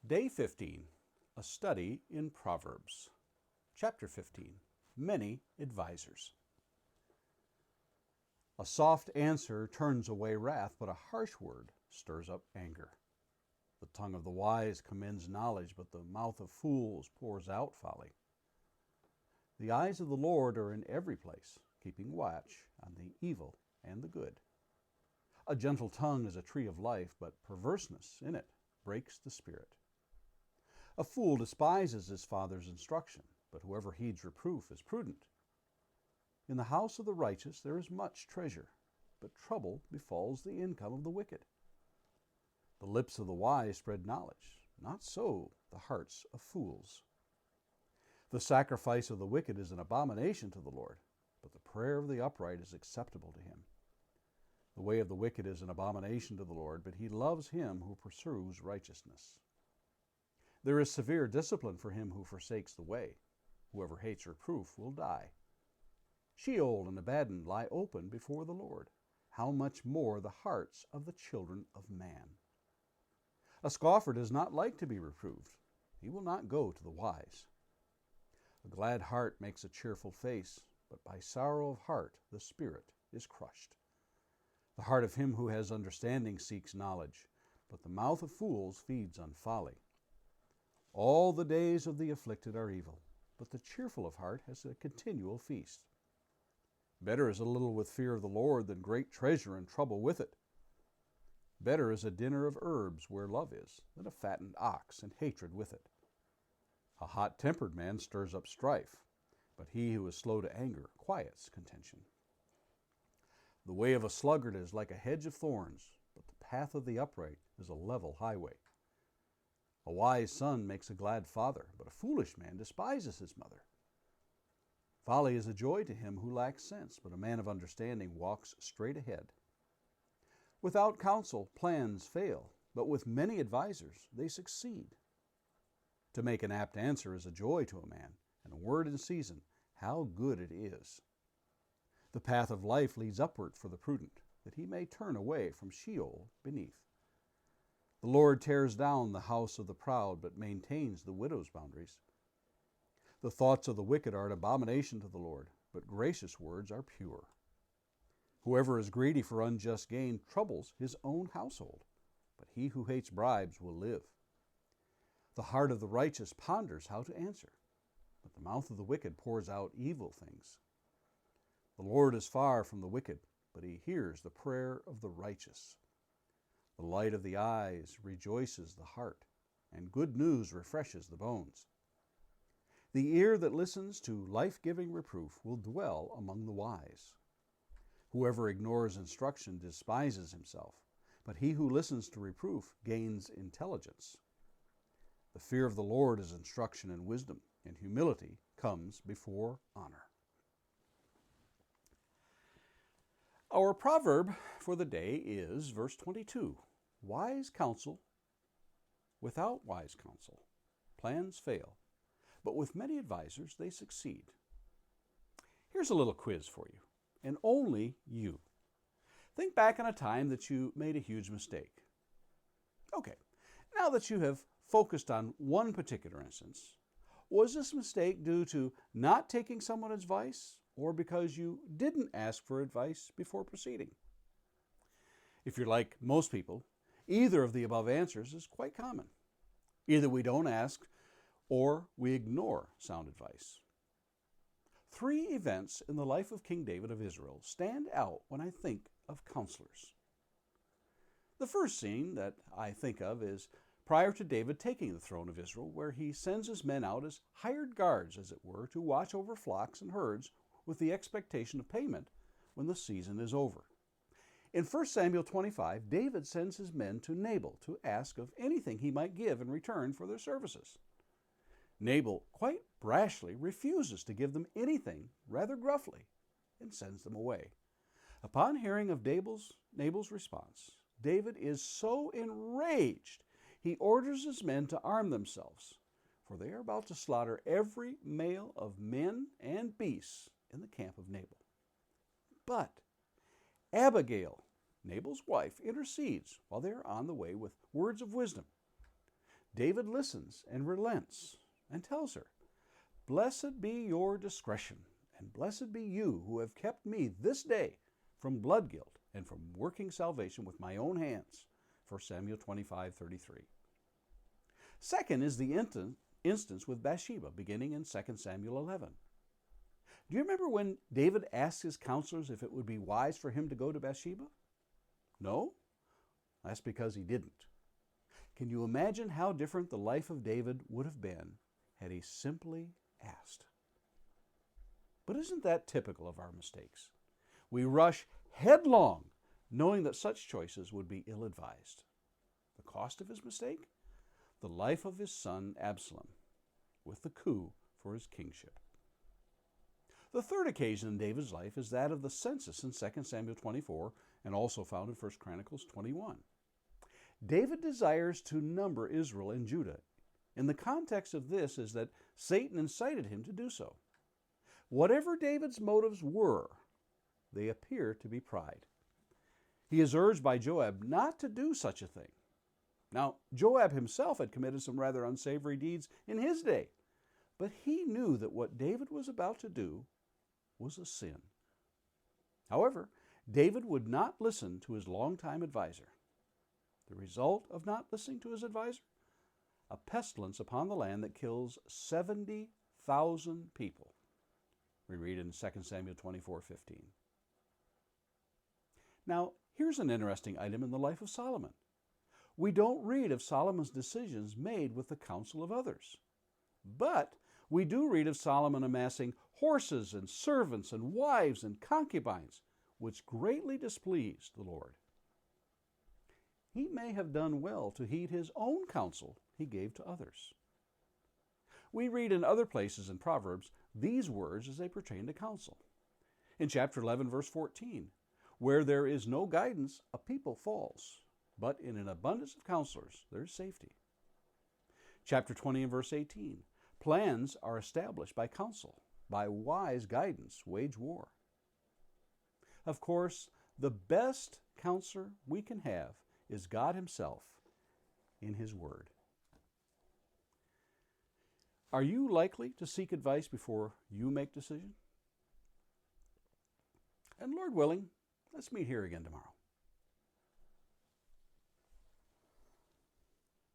Day 15, a study in Proverbs. Chapter 15, many advisors. A soft answer turns away wrath, but a harsh word stirs up anger. The tongue of the wise commends knowledge, but the mouth of fools pours out folly. The eyes of the Lord are in every place, keeping watch on the evil and the good. A gentle tongue is a tree of life, but perverseness in it breaks the spirit. A fool despises his father's instruction, but whoever heeds reproof is prudent. In the house of the righteous there is much treasure, but trouble befalls the income of the wicked. The lips of the wise spread knowledge, not so the hearts of fools. The sacrifice of the wicked is an abomination to the Lord, but the prayer of the upright is acceptable to him. The way of the wicked is an abomination to the Lord, but he loves him who pursues righteousness. There is severe discipline for him who forsakes the way. Whoever hates reproof will die. Sheol and Abaddon lie open before the Lord. How much more the hearts of the children of man? A scoffer does not like to be reproved. He will not go to the wise. A glad heart makes a cheerful face, but by sorrow of heart the spirit is crushed. The heart of him who has understanding seeks knowledge, but the mouth of fools feeds on folly. All the days of the afflicted are evil, but the cheerful of heart has a continual feast. Better is a little with fear of the Lord than great treasure and trouble with it. Better is a dinner of herbs where love is, than a fattened ox and hatred with it. A hot-tempered man stirs up strife, but he who is slow to anger quiets contention. The way of a sluggard is like a hedge of thorns, but the path of the upright is a level highway. A wise son makes a glad father, but a foolish man despises his mother. Folly is a joy to him who lacks sense, but a man of understanding walks straight ahead. Without counsel, plans fail, but with many advisers, they succeed. To make an apt answer is a joy to a man, and a word in season, how good it is. The path of life leads upward for the prudent, that he may turn away from Sheol beneath. The Lord tears down the house of the proud, but maintains the widow's boundaries. The thoughts of the wicked are an abomination to the Lord, but gracious words are pure. Whoever is greedy for unjust gain troubles his own household, but he who hates bribes will live. The heart of the righteous ponders how to answer, but the mouth of the wicked pours out evil things. The Lord is far from the wicked, but he hears the prayer of the righteous. The light of the eyes rejoices the heart, and good news refreshes the bones. The ear that listens to life-giving reproof will dwell among the wise. Whoever ignores instruction despises himself, but he who listens to reproof gains intelligence. The fear of the Lord is instruction and wisdom, and humility comes before honor. Our proverb for the day is verse 22. Wise counsel, without wise counsel, plans fail, but with many advisers they succeed. Here's a little quiz for you, and only you. Think back on a time that you made a huge mistake. Okay, now that you have focused on one particular instance, was this mistake due to not taking someone's advice, or because you didn't ask for advice before proceeding? If you're like most people, either of the above answers is quite common. Either we don't ask or we ignore sound advice. 3 events in the life of King David of Israel stand out when I think of counselors. The first scene that I think of is prior to David taking the throne of Israel, where he sends his men out as hired guards, as it were, to watch over flocks and herds with the expectation of payment when the season is over. In 1 Samuel 25, David sends his men to Nabal to ask of anything he might give in return for their services. Nabal quite brashly refuses to give them anything, rather gruffly, and sends them away. Upon hearing of Nabal's response, David is so enraged, he orders his men to arm themselves, for they are about to slaughter every male of men and beasts in the camp of Nabal. But Abigail, Nabal's wife, intercedes while they are on the way with words of wisdom. David listens and relents and tells her, "Blessed be your discretion, and blessed be you who have kept me this day from blood guilt and from working salvation with my own hands." 1 Samuel 25:33. Second is the instance with Bathsheba, beginning in 2 Samuel 11. Do you remember when David asked his counselors if it would be wise for him to go to Bathsheba? No? That's because he didn't. Can you imagine how different the life of David would have been had he simply asked? But isn't that typical of our mistakes? We rush headlong, knowing that such choices would be ill-advised. The cost of his mistake? The life of his son Absalom, with the coup for his kingship. The third occasion in David's life is that of the census in 2 Samuel 24 and also found in 1 Chronicles 21. David desires to number Israel and Judah. And the context of this is that Satan incited him to do so. Whatever David's motives were, they appear to be pride. He is urged by Joab not to do such a thing. Now, Joab himself had committed some rather unsavory deeds in his day, but he knew that what David was about to do was a sin. However, David would not listen to his longtime advisor. The result of not listening to his advisor? A pestilence upon the land that kills 70,000 people. We read in 2 Samuel 24:15. Now, here's an interesting item in the life of Solomon. We don't read of Solomon's decisions made with the counsel of others. But we do read of Solomon amassing horses and servants and wives and concubines, which greatly displeased the Lord. He may have done well to heed his own counsel he gave to others. We read in other places in Proverbs these words as they pertain to counsel. In chapter 11, verse 14, "Where there is no guidance, a people falls, but in an abundance of counselors there is safety." Chapter 20 and verse 18, "Plans are established by counsel, by wise guidance wage war." Of course, the best counselor we can have is God Himself in His Word. Are you likely to seek advice before you make decisions? And Lord willing, let's meet here again tomorrow.